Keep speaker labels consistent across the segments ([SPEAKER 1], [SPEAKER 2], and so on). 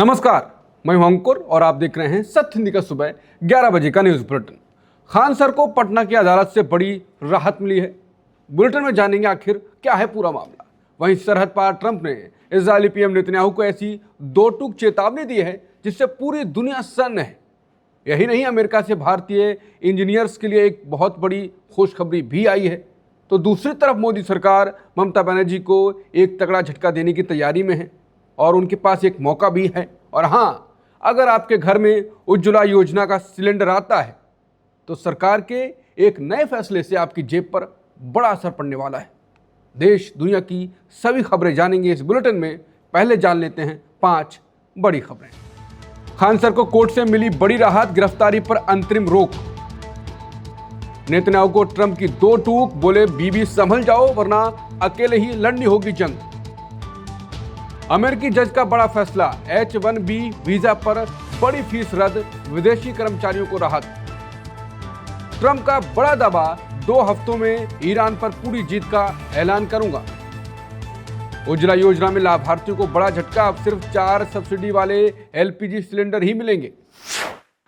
[SPEAKER 1] नमस्कार, मैं हूं अंकुर और आप देख रहे हैं सत्य हिंदी का सुबह 11 बजे का न्यूज बुलेटिन। खान सर को पटना की अदालत से बड़ी राहत मिली है। बुलेटिन में जानेंगे आखिर क्या है पूरा मामला। वहीं सरहद पार ट्रंप ने इजरायली पीएम नेतन्याहू को ऐसी दो टूक चेतावनी दी है जिससे पूरी दुनिया सन्न है। यही नहीं, अमेरिका से भारतीय इंजीनियर्स के लिए एक बहुत बड़ी खुशखबरी भी आई है। तो दूसरी तरफ मोदी सरकार ममता बनर्जी को एक तगड़ा झटका देने की तैयारी में है और उनके पास एक मौका भी है। और हाँ, अगर आपके घर में उज्ज्वला योजना का सिलेंडर आता है तो सरकार के एक नए फैसले से आपकी जेब पर बड़ा असर पड़ने वाला है। देश दुनिया की सभी खबरें जानेंगे इस बुलेटिन में। पहले जान लेते हैं 5 बड़ी खबरें। खान सर को कोर्ट से मिली बड़ी राहत, गिरफ्तारी पर अंतरिम रोक। नेतन्याहू को ट्रंप की दो टूक, बोले बीबी संभल जाओ वरना अकेले ही लड़नी होगी जंग। अमेरिकी जज का बड़ा फैसला, H-1B वीजा पर बड़ी फीस रद्द, विदेशी कर्मचारियों को राहत। ट्रंप का बड़ा दावा, 2 हफ्तों में ईरान पर पूरी जीत का ऐलान करूंगा। उज्ज्वला योजना में लाभार्थियों को बड़ा झटका, अब सिर्फ 4 सब्सिडी वाले LPG सिलेंडर ही मिलेंगे।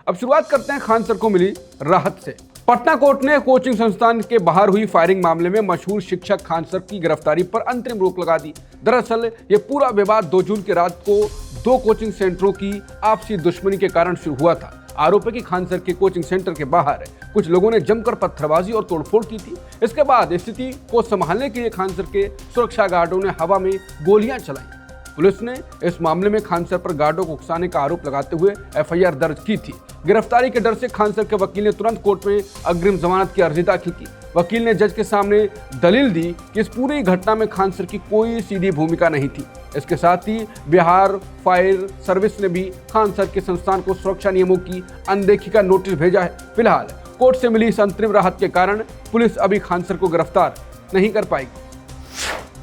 [SPEAKER 1] अब शुरुआत करते हैं खान सर को मिली राहत से। पटना कोर्ट ने कोचिंग संस्थान के बाहर हुई फायरिंग मामले में मशहूर शिक्षक खान सर की गिरफ्तारी पर अंतरिम रोक लगा दी। दरअसल ये पूरा विवाद 2 जून की रात को 2 कोचिंग सेंटरों की आपसी दुश्मनी के कारण शुरू हुआ था। आरोप है कि खान सर के कोचिंग सेंटर के बाहर कुछ लोगों ने जमकर पत्थरबाजी और तोड़फोड़ की थी। इसके बाद स्थिति को संभालने के लिए खान सर के सुरक्षा गार्डों ने हवा में गोलियां चलाई। पुलिस ने इस मामले में खान सर पर गार्डों को उकसाने का आरोप लगाते हुए FIR दर्ज की थी। गिरफ्तारी के डर से खान सर के वकील ने तुरंत कोर्ट में अग्रिम जमानत की अर्जी दाखिल की। वकील ने जज के सामने दलील दी कि इस पूरी घटना में खान सर की कोई सीधी भूमिका नहीं थी। इसके साथ ही बिहार फायर सर्विस ने भी खान सर के संस्थान को सुरक्षा नियमों की अनदेखी का नोटिस भेजा है। फिलहाल कोर्ट से मिली इस अंतरिम राहत के कारण पुलिस अभी खान सर को गिरफ्तार नहीं कर पाएगी।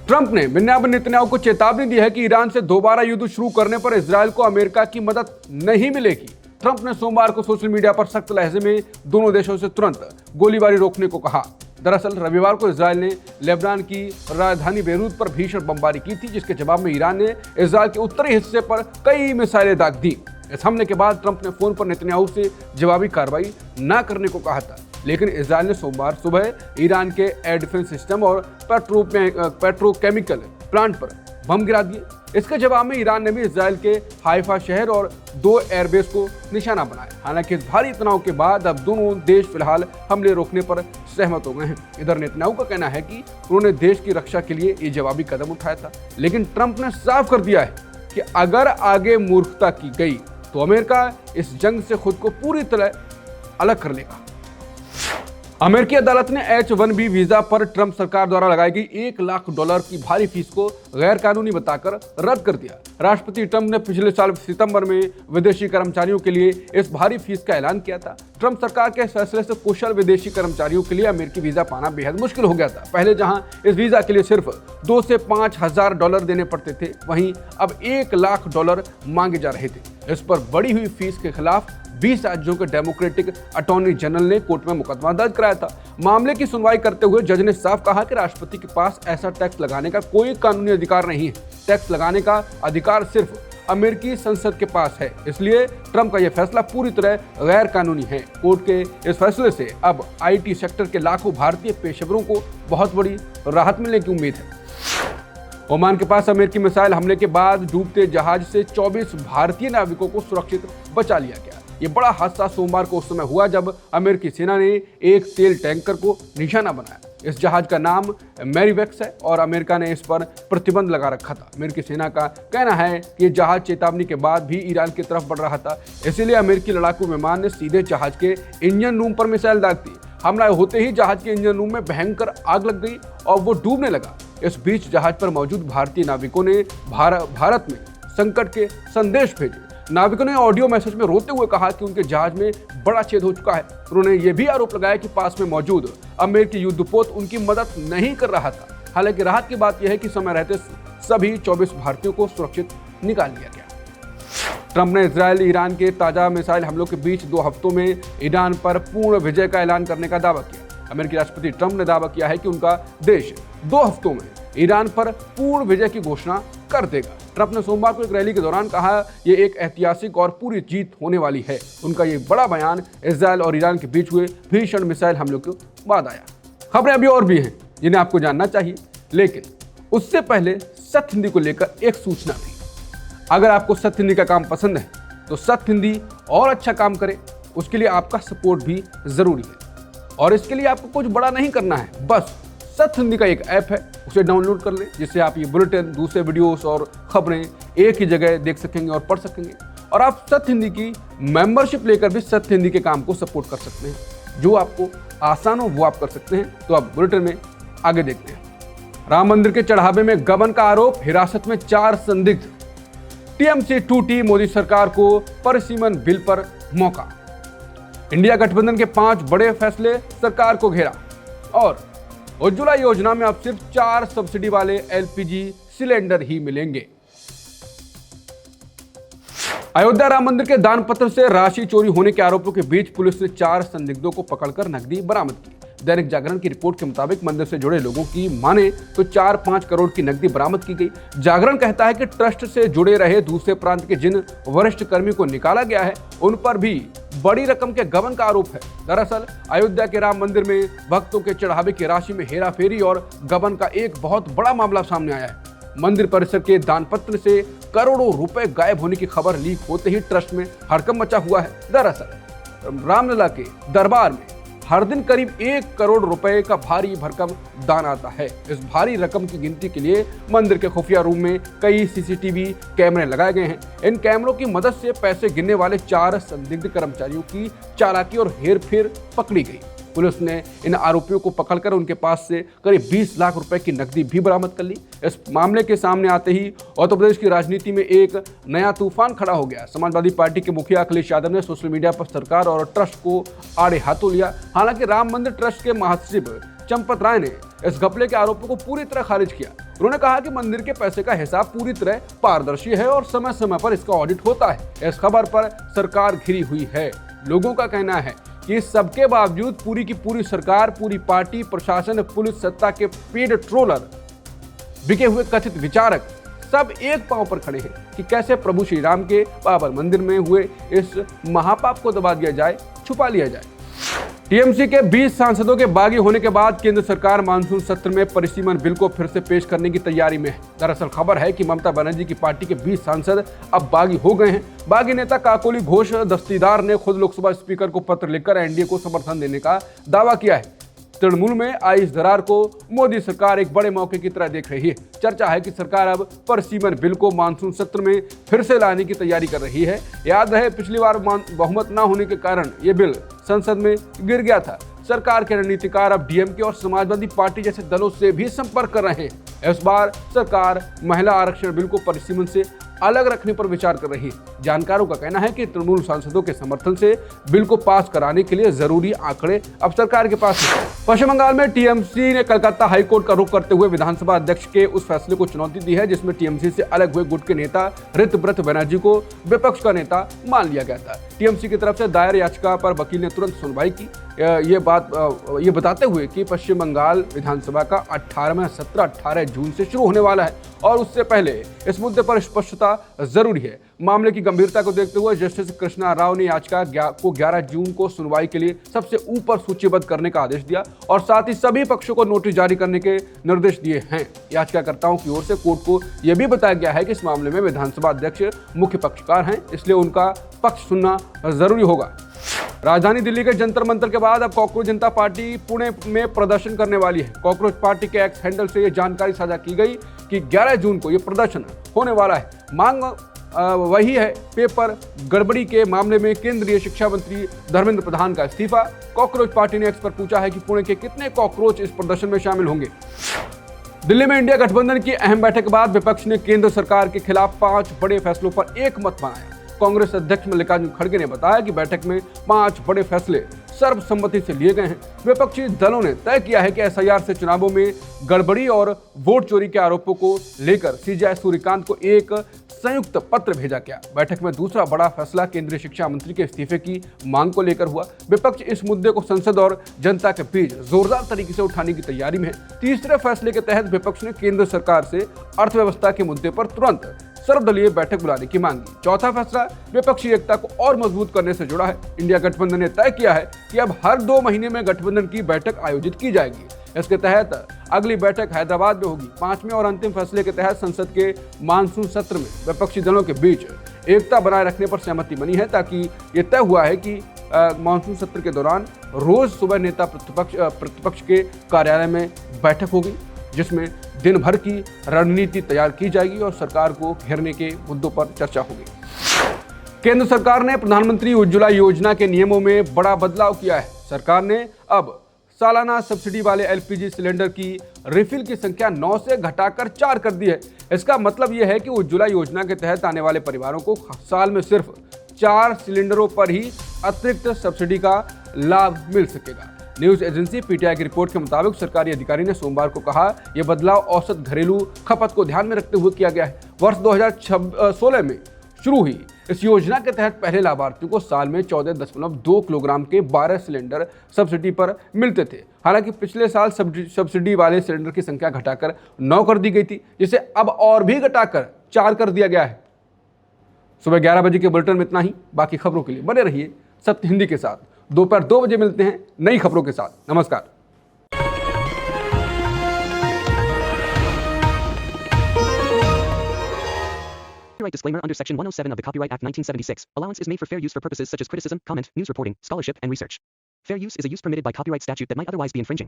[SPEAKER 1] ट्रंप ने बेंजामिन नेतन्याहू को चेतावनी दी है कि ईरान से दोबारा युद्ध शुरू करने पर इजरायल को अमेरिका की मदद नहीं मिलेगी। ट्रंप ने सोमवार को सोशल मीडिया पर सख्त लहजे में दोनों देशों से तुरंत गोलीबारी रोकने को कहा। दरअसल रविवार को इजरायल ने लेबनान की राजधानी बेरूत पर भीषण बमबारी की थी, जिसके जवाब में ईरान ने इजरायल के उत्तरी हिस्से पर कई मिसाइलें दाग दी। इस हमले के बाद ट्रंप ने फोन पर नेतन्याहू से जवाबी कार्रवाई न करने को कहा था, लेकिन इजरायल ने सोमवार सुबह ईरान के एयर डिफेंस सिस्टम और पेट्रोकेमिकल प्लांट पर बम गिरा दिए। इसके जवाब में ईरान ने भी इजरायल के हाइफा शहर और 2 एयरबेस को निशाना बनाया। हालांकि इस भारी तनाव के बाद अब दोनों देश फिलहाल हमले रोकने पर सहमत हो गए हैं। इधर नेतन्याहू का कहना है कि उन्होंने देश की रक्षा के लिए ये जवाबी कदम उठाया था, लेकिन ट्रंप ने साफ कर दिया है कि अगर आगे मूर्खता की गई तो अमेरिका इस जंग से खुद को पूरी तरह अलग कर लेगा। अमेरिकी अदालत ने H-1B वीजा पर ट्रंप सरकार द्वारा लगाई गई $1 लाख की भारी फीस को गैर कानूनी बताकर रद्द कर दिया। राष्ट्रपति ट्रंप ने पिछले साल सितंबर में विदेशी कर्मचारियों के लिए इस भारी फीस का ऐलान किया था। ट्रंप सरकार के फैसले से कुशल विदेशी कर्मचारियों के लिए अमेरिकी वीजा पाना बेहद मुश्किल हो गया था। पहले जहां इस वीजा के लिए सिर्फ $2 से $5,000 देने पड़ते थे, वहीं अब $1 लाख मांगे जा रहे थे। इस पर बढ़ी हुई फीस के खिलाफ 20 राज्यों के डेमोक्रेटिक अटॉर्नी जनरल ने कोर्ट में मुकदमा दर्ज कराया था। मामले की सुनवाई करते हुए जज ने साफ कहा कि राष्ट्रपति के पास ऐसा टैक्स लगाने का कोई कानूनी अधिकार नहीं है। टैक्स लगाने का अधिकार सिर्फ अमेरिकी संसद के पास है, इसलिए ट्रंप का यह फैसला पूरी तरह गैर कानूनी है। कोर्ट के इस फैसले से अब IT सेक्टर के लाखों भारतीय पेशेवरों को बहुत बड़ी राहत मिलने की उम्मीद है। ओमान के पास अमेरिकी मिसाइल हमले के बाद डूबते जहाज से 24 भारतीय नाविकों को सुरक्षित बचा लिया गया। ये बड़ा हादसा सोमवार को उस समय हुआ जब अमेरिकी सेना ने एक तेल टैंकर को निशाना बनाया। इस जहाज का नाम मैरीवेक्स है और अमेरिका ने इस पर प्रतिबंध लगा रखा था। अमेरिकी सेना का कहना है कि जहाज चेतावनी के बाद भी ईरान की तरफ बढ़ रहा था, इसीलिए अमेरिकी लड़ाकू विमान ने सीधे जहाज के इंजन रूम पर मिसाइल दाग दी। हमला होते ही जहाज के इंजन रूम में भयंकर आग लग गई और वो डूबने लगा। इस बीच जहाज पर मौजूद भारतीय नाविकों ने भारत में संकट के संदेश भेजे। नाविकों ने ऑडियो मैसेज में रोते हुए कहा कि उनके जहाज में बड़ा छेद हो चुका है। उन्होंने ये भी आरोप लगाया कि पास में मौजूद अमेरिकी युद्धपोत उनकी मदद नहीं कर रहा था। हालांकि राहत की बात यह है कि समय रहते सभी 24 भारतीयों को सुरक्षित निकाल लिया गया। ट्रंप ने इजरायल ईरान के ताजा मिसाइल हमलों के बीच 2 हफ्तों में ईरान पर पूर्ण विजय का ऐलान करने का दावा किया। अमेरिकी राष्ट्रपति ट्रंप ने दावा किया है कि उनका देश 2 हफ्तों में ईरान पर पूर्ण विजय की घोषणा कर देगा। ट्रंप ने सोमवार को एक रैली के दौरान कहा ये एक ऐतिहासिक और पूरी जीत होने वाली है। उनका ये बड़ा बयान इजरायल और ईरान के बीच हुए भीषण मिसाइल हमलों के बाद आया। खबरें अभी और भी हैं जिन्हें आपको जानना चाहिए, लेकिन उससे पहले सत्य हिंदी को लेकर एक सूचना भी। अगर आपको सत्य हिंदी का काम पसंद है तो सत्य हिंदी और अच्छा काम करे, उसके लिए आपका सपोर्ट भी जरूरी है। और इसके लिए आपको कुछ बड़ा नहीं करना है, बस सत्य हिंदी का एक ऐप है, उसे डाउनलोड कर लें, जिससे आप ये बुलेटिन, दूसरे वीडियोस और खबरें एक ही जगह देख सकेंगे और पढ़ सकेंगे। और आप सत्य हिंदी की मेंबरशिप लेकर भी सत्य हिंदी के काम को सपोर्ट कर सकते हैं। जो आपको आसान हो वो आप कर सकते हैं। तो आप बुलेटिन में आगे देखते हैं। राम मंदिर के चढ़ावे में गबन का आरोप, हिरासत में 4 संदिग्ध। टीएमसी टूटी, मोदी सरकार को परिसीमन बिल पर मौका। इंडिया गठबंधन के 5 बड़े फैसले सरकार को घेरा। और उज्ज्वला योजना में अब सिर्फ 4 सब्सिडी वाले एलपीजी सिलेंडर ही मिलेंगे। अयोध्या राम मंदिर के दान पत्र से राशि चोरी होने के आरोपों के बीच पुलिस ने 4 संदिग्धों को पकड़कर नकदी बरामद की। दैनिक जागरण की रिपोर्ट के मुताबिक मंदिर से जुड़े लोगों की माने तो 4-5 करोड़ की नकदी बरामद की गई। जागरण कहता है कि ट्रस्ट से जुड़े रहे दूसरे प्रांत के जिन वरिष्ठ कर्मियों को निकाला गया है उन पर भी बड़ी रकम के गबन का आरोप है। दरअसल अयोध्या के राम मंदिर में भक्तों के चढ़ावे की राशि में हेराफेरी और गबन का एक बहुत बड़ा मामला सामने आया है। मंदिर परिसर के दानपत्र से करोड़ों रुपए गायब होने की खबर लीक होते ही ट्रस्ट में हड़कंप मचा हुआ है। दरअसल रामलला के दरबार में हर दिन करीब 1 करोड़ रुपए का भारी भरकम दान आता है। इस भारी रकम की गिनती के लिए मंदिर के खुफिया रूम में कई सीसीटीवी कैमरे लगाए गए हैं। इन कैमरों की मदद से पैसे गिनने वाले 4 संदिग्ध कर्मचारियों की चालाकी और हेरफेर पकड़ी गई। पुलिस ने इन आरोपियों को पकड़कर उनके पास से करीब 20 लाख रुपए की नकदी भी बरामद कर ली। इस मामले के सामने आते ही उत्तर प्रदेश की राजनीति में एक नया तूफान खड़ा हो गया। समाजवादी पार्टी के मुखिया अखिलेश यादव ने सोशल मीडिया पर सरकार और ट्रस्ट को आड़े हाथों लिया। हालांकि राम मंदिर ट्रस्ट के महासचिव चंपत राय ने इस घपले के आरोपों को पूरी तरह खारिज किया। उन्होंने कहा कि मंदिर के पैसे का हिसाब पूरी तरह पारदर्शी है और समय समय पर इसका ऑडिट होता है। इस खबर पर सरकार घिरी हुई है। लोगों का कहना है कि सबके बावजूद पूरी की पूरी सरकार, पूरी पार्टी, प्रशासन, पुलिस, सत्ता के पेड ट्रोलर, बिके हुए कथित विचारक सब एक पांव पर खड़े हैं कि कैसे प्रभु श्री राम के बाबर मंदिर में हुए इस महापाप को दबा दिया जाए, छुपा लिया जाए। टीएमसी के 20 सांसदों के बागी होने के बाद केंद्र सरकार मानसून सत्र में परिसीमन बिल को फिर से पेश करने की तैयारी में है। दरअसल खबर है कि ममता बनर्जी की पार्टी के 20 सांसद अब बागी हो गए हैं। बागी नेता काकोली घोष दस्तीदार ने खुद लोकसभा स्पीकर को पत्र लिखकर एनडीए को समर्थन देने का दावा किया है। तृणमूल में आई इस दरार को मोदी सरकार एक बड़े मौके की तरह देख रही है। चर्चा है कि सरकार अब परिसीमन बिल को मानसून सत्र में फिर से लाने की तैयारी कर रही है। याद रहे पिछली बार बहुमत न होने के कारण ये बिल संसद में गिर गया था। सरकार के रणनीतिकार अब डीएमके और समाजवादी पार्टी जैसे दलों से भी संपर्क कर रहे हैं। इस बार सरकार महिला आरक्षण बिल को परिसीमन से अलग रखने पर विचार कर रही है। जानकारों का कहना है कि तृणमूल सांसदों के समर्थन से बिल को पास कराने के लिए जरूरी आंकड़े अब सरकार के पास है। पश्चिम बंगाल में टीएमसी ने कलकत्ता हाईकोर्ट का रुख करते हुए विधानसभा अध्यक्ष के उस फैसले को चुनौती दी है जिसमें टीएमसी से अलग हुए गुट के नेता ऋतव्रत बनर्जी को विपक्ष का नेता मान लिया गया था। टीएमसी की तरफ से दायर याचिका पर वकील ने तुरंत सुनवाई की। ये बताते हुए कि पश्चिम बंगाल विधानसभा का 18वां सत्र 18 जून से शुरू होने वाला है और उससे पहले इस मुद्दे पर स्पष्टता जरूरी है। मामले की गंभीरता को देखते हुए जस्टिस कृष्णा राव ने याचिका को 11 जून को सुनवाई के लिए सबसे ऊपर सूचीबद्ध करने का आदेश दिया और साथ ही सभी पक्षों को नोटिस जारी करने के निर्देश दिए हैं। याचिकाकर्ताओं की ओर से कोर्ट को यह भी बताया गया है कि इस मामले में विधानसभा अध्यक्ष मुख्य पक्षकार हैं, इसलिए उनका पक्ष सुनना जरूरी होगा। राजधानी दिल्ली के जंतर मंतर के बाद अब कॉकरोच जनता पार्टी पुणे में प्रदर्शन करने वाली है। कॉकरोच पार्टी के एक्स हैंडल से यह जानकारी साझा की गई कि 11 जून को यह प्रदर्शन होने वाला है। मांग वही है, पेपर गड़बड़ी के मामले में केंद्रीय शिक्षा मंत्री धर्मेंद्र प्रधान का इस्तीफा। कॉकरोच पार्टी ने एक्स पर पूछा है कि पुणे के कितने कॉकरोच इस प्रदर्शन में शामिल होंगे। दिल्ली में इंडिया गठबंधन की अहम बैठक के बाद विपक्ष ने केंद्र सरकार के खिलाफ 5 बड़े फैसलों पर एक मत बनाया। कांग्रेस अध्यक्ष मल्लिकार्जुन खड़गे ने बताया कि बैठक में 5 बड़े फैसले सर्वसम्मति से लिए गए हैं। विपक्षी दलों ने तय किया है कि एसआईआर से चुनावों में गड़बड़ी और वोट चोरी के आरोपों को लेकर सीजेआई सूर्यकांत को एक संयुक्त पत्र भेजा गया। बैठक में दूसरा बड़ा फैसला केंद्रीय शिक्षा मंत्री के इस्तीफे की मांग को लेकर हुआ। विपक्ष इस मुद्दे को संसद और जनता के बीच जोरदार तरीके से उठाने की तैयारी में है। तीसरे फैसले के तहत विपक्ष ने केंद्र सरकार से अर्थव्यवस्था के मुद्दे पर तुरंत सर्वदलीय बैठक बुलाने की मांग की। चौथा फैसला विपक्षी एकता को और मजबूत करने से जुड़ा है। इंडिया गठबंधन ने तय किया है कि अब हर 2 महीने में गठबंधन की बैठक आयोजित की जाएगी। इसके तहत अगली बैठक हैदराबाद में होगी। पांचवें और अंतिम फैसले के तहत संसद के मानसून सत्र में विपक्षी दलों के बीच एकता बनाए रखने पर सहमति बनी है, ताकि ये तय हुआ है कि मानसून सत्र के दौरान रोज सुबह नेता प्रतिपक्ष के कार्यालय में बैठक होगी, जिसमें दिन भर की रणनीति तैयार की जाएगी और सरकार को घेरने के मुद्दों पर चर्चा होगी। केंद्र सरकार ने प्रधानमंत्री उज्ज्वला योजना के नियमों में बड़ा बदलाव किया है। सरकार ने अब सालाना सब्सिडी वाले एलपीजी सिलेंडर की रिफिल की संख्या 9 से घटाकर 4 कर दी है। इसका मतलब यह है कि उज्ज्वला योजना के तहत आने वाले परिवारों को साल में सिर्फ 4 सिलेंडरों पर ही अतिरिक्त सब्सिडी का लाभ मिल सकेगा। न्यूज एजेंसी पीटीआई की रिपोर्ट के मुताबिक सरकारी अधिकारी ने सोमवार को कहा, यह बदलाव औसत घरेलू खपत को ध्यान में रखते हुए किया गया है। वर्ष 2016 में शुरू हुई इस योजना के तहत पहले लाभार्थियों को साल में 14.2 किलोग्राम के 12 सिलेंडर सब्सिडी पर मिलते थे। हालांकि पिछले साल सब्सिडी वाले सिलेंडर की संख्या घटाकर 9 कर दी गई थी, जिसे अब और भी घटाकर 4 कर दिया गया है। सुबह 11 बजे के बुलेटिन में इतना ही। बाकी खबरों के लिए बने रहिए सत्य हिंदी के साथ। दोपहर 2 बजे मिलते हैं नई खबरों के साथ। नमस्कार।
[SPEAKER 2] Copyright disclaimer under Section 107 of the Copyright Act 1976. Allowance is made for fair use for purposes such as criticism, comment, news reporting, scholarship, and research. Fair use is a use permitted by copyright statute that might otherwise be infringing.